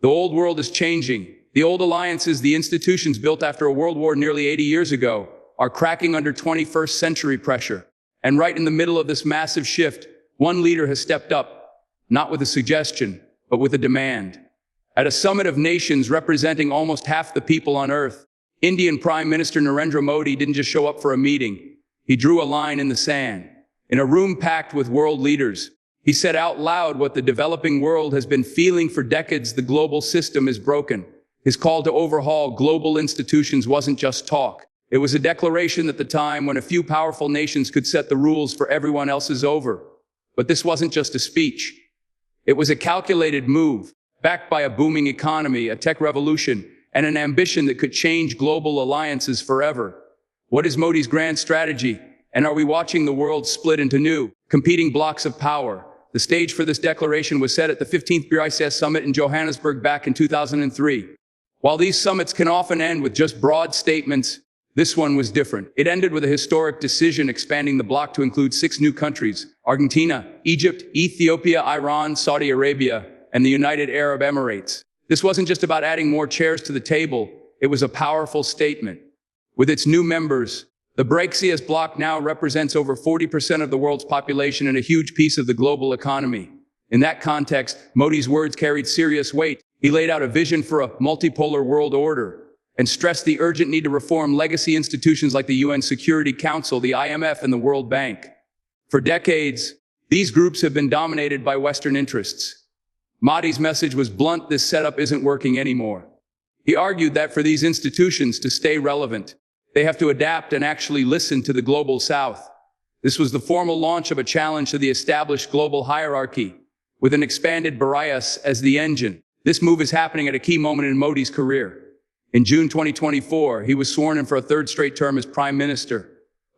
The old world is changing. The old alliances, the institutions built after a world war nearly 80 years ago, are cracking under 21st century pressure. And right in the middle of this massive shift, one leader has stepped up, not with a suggestion, but with a demand. At a summit of nations representing almost half the people on Earth, Indian Prime Minister Narendra Modi didn't just show up for a meeting. He drew a line in the sand. In a room packed with world leaders, he said out loud what the developing world has been feeling for decades: the global system is broken. His call to overhaul global institutions wasn't just talk. It was a declaration that the time when a few powerful nations could set the rules for everyone else is over. But this wasn't just a speech. It was a calculated move, backed by a booming economy, a tech revolution, and an ambition that could change global alliances forever. What is Modi's grand strategy? And are we watching the world split into new, competing blocks of power? The stage for this declaration was set at the 15th BRICS Summit in Johannesburg back in 2003. While these summits can often end with just broad statements, this one was different. It ended with a historic decision expanding the bloc to include 6 new countries: Argentina, Egypt, Ethiopia, Iran, Saudi Arabia, and the United Arab Emirates. This wasn't just about adding more chairs to the table, it was a powerful statement. With its new members, the BRICS bloc now represents over 40% of the world's population and a huge piece of the global economy. In that context, Modi's words carried serious weight. He laid out a vision for a multipolar world order and stressed the urgent need to reform legacy institutions like the UN Security Council, the IMF, and the World Bank. For decades, these groups have been dominated by Western interests. Modi's message was blunt: this setup isn't working anymore. He argued that for these institutions to stay relevant, they have to adapt and actually listen to the global South. This was the formal launch of a challenge to the established global hierarchy, with an expanded BRICS as the engine. This move is happening at a key moment in Modi's career. In June 2024, he was sworn in for a 3rd straight term as Prime Minister.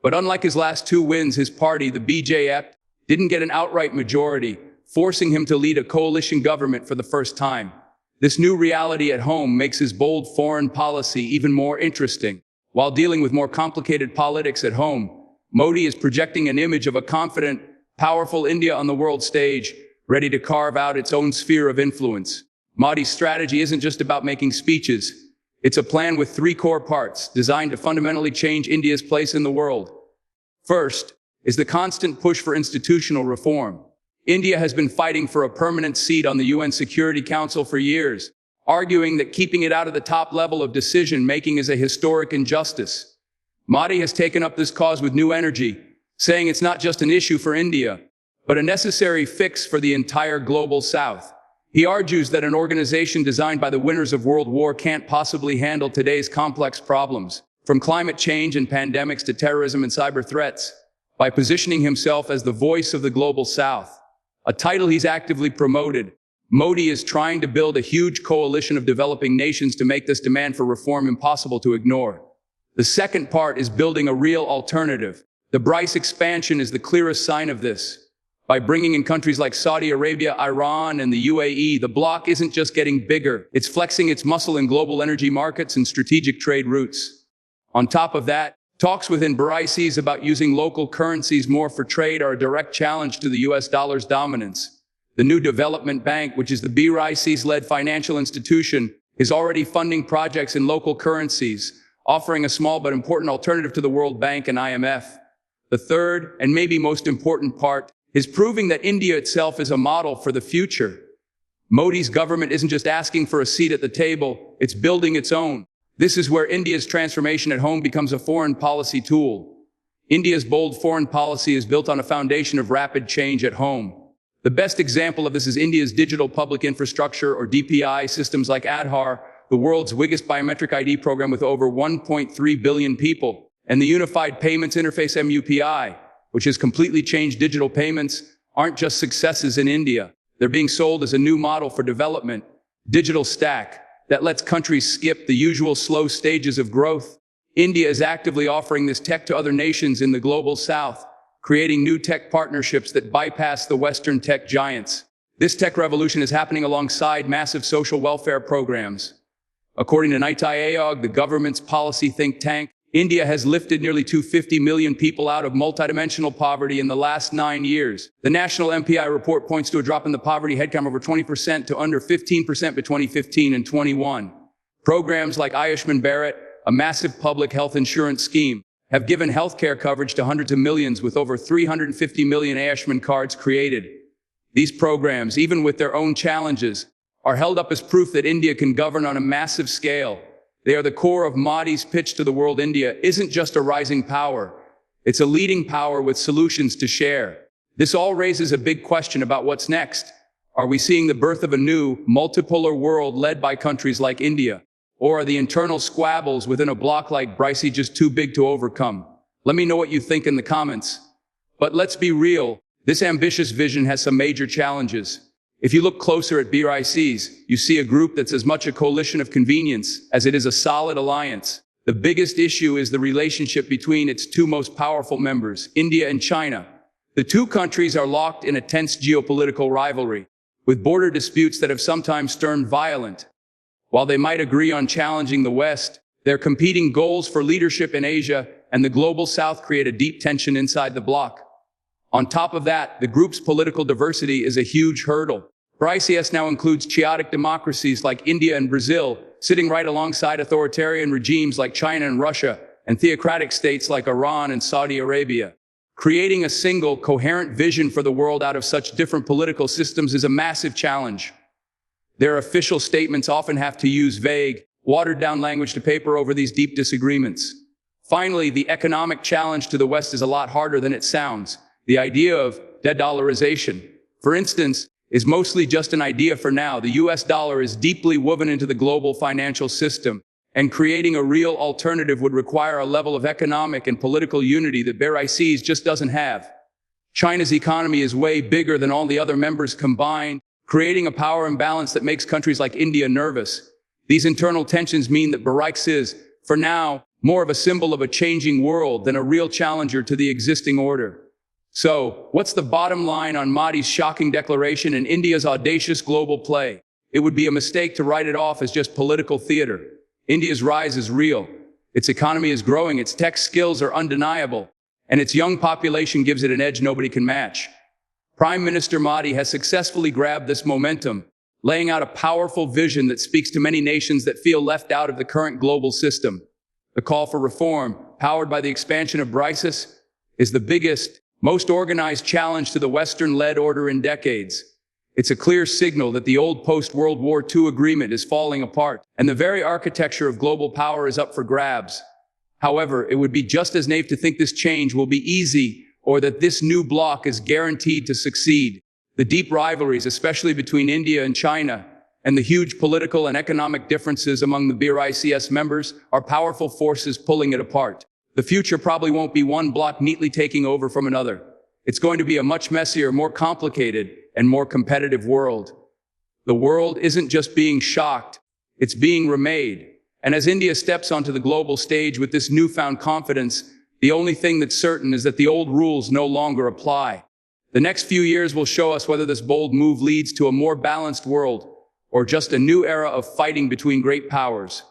But unlike his last 2 wins, his party, the BJP, didn't get an outright majority, forcing him to lead a coalition government for the first time. This new reality at home makes his bold foreign policy even more interesting. While dealing with more complicated politics at home, Modi is projecting an image of a confident, powerful India on the world stage, ready to carve out its own sphere of influence. Modi's strategy isn't just about making speeches. It's a plan with 3 core parts, designed to fundamentally change India's place in the world. First is the constant push for institutional reform. India has been fighting for a permanent seat on the UN Security Council for years, arguing that keeping it out of the top level of decision-making is a historic injustice. Modi has taken up this cause with new energy, saying it's not just an issue for India, but a necessary fix for the entire global South. He argues that an organization designed by the winners of World War can't possibly handle today's complex problems, from climate change and pandemics to terrorism and cyber threats, by positioning himself as the voice of the global South, a title he's actively promoted. Modi is trying to build a huge coalition of developing nations to make this demand for reform impossible to ignore. The second part is building a real alternative. The BRICS expansion is the clearest sign of this. By bringing in countries like Saudi Arabia, Iran, and the UAE, the bloc isn't just getting bigger, it's flexing its muscle in global energy markets and strategic trade routes. On top of that, talks within BRICS about using local currencies more for trade are a direct challenge to the US dollar's dominance. The new development bank, which is the BRICS-led financial institution, is already funding projects in local currencies, offering a small but important alternative to the World Bank and IMF. The third, and maybe most important part, is proving that India itself is a model for the future. Modi's government isn't just asking for a seat at the table, it's building its own. This is where India's transformation at home becomes a foreign policy tool. India's bold foreign policy is built on a foundation of rapid change at home. The best example of this is India's digital public infrastructure, or DPI, systems like Aadhaar, the world's biggest biometric ID program with over 1.3 billion people, and the Unified Payments Interface MUPI, which has completely changed digital payments, aren't just successes in India. They're being sold as a new model for development, digital stack, that lets countries skip the usual slow stages of growth. India is actively offering this tech to other nations in the global South, creating new tech partnerships that bypass the Western tech giants. This tech revolution is happening alongside massive social welfare programs. According to Niti Aayog, the government's policy think tank, India has lifted nearly 250 million people out of multidimensional poverty in the last 9 years. The National MPI report points to a drop in the poverty headcount over 20% to under 15% between 2015 and 21. Programs like Ayushman Bharat, a massive public health insurance scheme, have given healthcare coverage to hundreds of millions, with over 350 million Ayushman cards created. These programs, even with their own challenges, are held up as proof that India can govern on a massive scale. They are the core of Modi's pitch to the world. India isn't just a rising power. It's a leading power with solutions to share. This all raises a big question about what's next. Are we seeing the birth of a new, multipolar world led by countries like India? Or are the internal squabbles within a bloc like BRICS just too big to overcome? Let me know what you think in the comments. But let's be real, this ambitious vision has some major challenges. If you look closer at BRICS, you see a group that's as much a coalition of convenience as it is a solid alliance. The biggest issue is the relationship between its two most powerful members, India and China. The two countries are locked in a tense geopolitical rivalry, with border disputes that have sometimes turned violent. While they might agree on challenging the West, their competing goals for leadership in Asia and the global South create a deep tension inside the bloc. On top of that, the group's political diversity is a huge hurdle. BRICS now includes chaotic democracies like India and Brazil, sitting right alongside authoritarian regimes like China and Russia, and theocratic states like Iran and Saudi Arabia. Creating a single, coherent vision for the world out of such different political systems is a massive challenge. Their official statements often have to use vague, watered-down language to paper over these deep disagreements. Finally, the economic challenge to the West is a lot harder than it sounds. The idea of de-dollarization, for instance, is mostly just an idea for now. The US dollar is deeply woven into the global financial system, and creating a real alternative would require a level of economic and political unity that BRICS just doesn't have. China's economy is way bigger than all the other members combined, creating a power imbalance that makes countries like India nervous. These internal tensions mean that BRICS is, for now, more of a symbol of a changing world than a real challenger to the existing order. So, what's the bottom line on Modi's shocking declaration and India's audacious global play? It would be a mistake to write it off as just political theater. India's rise is real. Its economy is growing, its tech skills are undeniable, and its young population gives it an edge nobody can match. Prime Minister Modi has successfully grabbed this momentum, laying out a powerful vision that speaks to many nations that feel left out of the current global system. The call for reform, powered by the expansion of BRICS, is the biggest, most organized challenge to the Western-led order in decades. It's a clear signal that the old post-World War II agreement is falling apart, and the very architecture of global power is up for grabs. However, it would be just as naive to think this change will be easy, or that this new bloc is guaranteed to succeed. The deep rivalries, especially between India and China, and the huge political and economic differences among the BRICS members, are powerful forces pulling it apart. The future probably won't be one bloc neatly taking over from another. It's going to be a much messier, more complicated, and more competitive world. The world isn't just being shocked, it's being remade. And as India steps onto the global stage with this newfound confidence, the only thing that's certain is that the old rules no longer apply. The next few years will show us whether this bold move leads to a more balanced world, or just a new era of fighting between great powers.